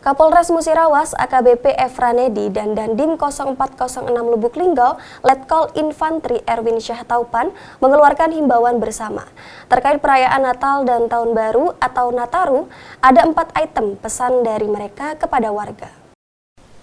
Kapolres Musirawas AKBP Efranedi dan Dandim 0406 Lubuk Linggau, Letkol Infantri Erwin Syah Taupan mengeluarkan himbauan bersama. Terkait perayaan Natal dan Tahun Baru atau Nataru, ada 4 item pesan dari mereka kepada warga.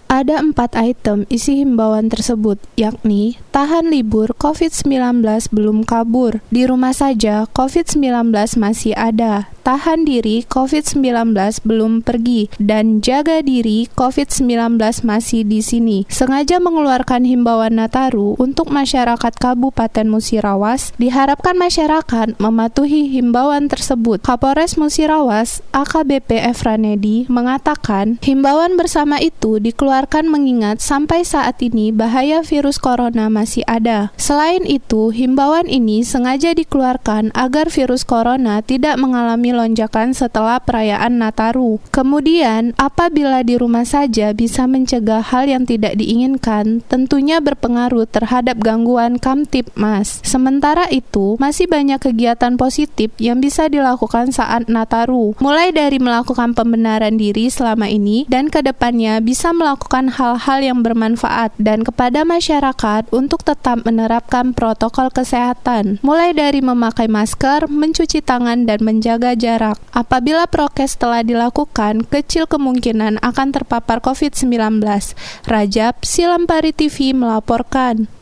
Ada 4 item isi himbauan tersebut, yakni tahan libur COVID-19 belum kabur, di rumah saja COVID-19 masih ada, tahan diri COVID-19 belum pergi, dan jaga diri COVID-19 masih di sini. Sengaja mengeluarkan himbauan Nataru untuk masyarakat Kabupaten Musirawas, diharapkan masyarakat mematuhi himbauan tersebut. Kapolres Musirawas AKBP Efranedi mengatakan, himbauan bersama itu dikeluarkan mengingat sampai saat ini bahaya virus corona masih ada. Selain itu, himbauan ini sengaja dikeluarkan agar virus corona tidak mengalami lonjakan setelah perayaan Nataru. Kemudian, apabila di rumah saja bisa mencegah hal yang tidak diinginkan, tentunya berpengaruh terhadap gangguan Kamtibmas. Sementara itu, masih banyak kegiatan positif yang bisa dilakukan saat Nataru, mulai dari melakukan pembenaran diri selama ini dan kedepannya bisa melakukan hal-hal yang bermanfaat dan kepada masyarakat untuk tetap menerapkan protokol kesehatan, mulai dari memakai masker, mencuci tangan, dan menjaga jarak. Apabila prokes telah dilakukan, kecil kemungkinan akan terpapar COVID-19. Rajab Silampari TV melaporkan.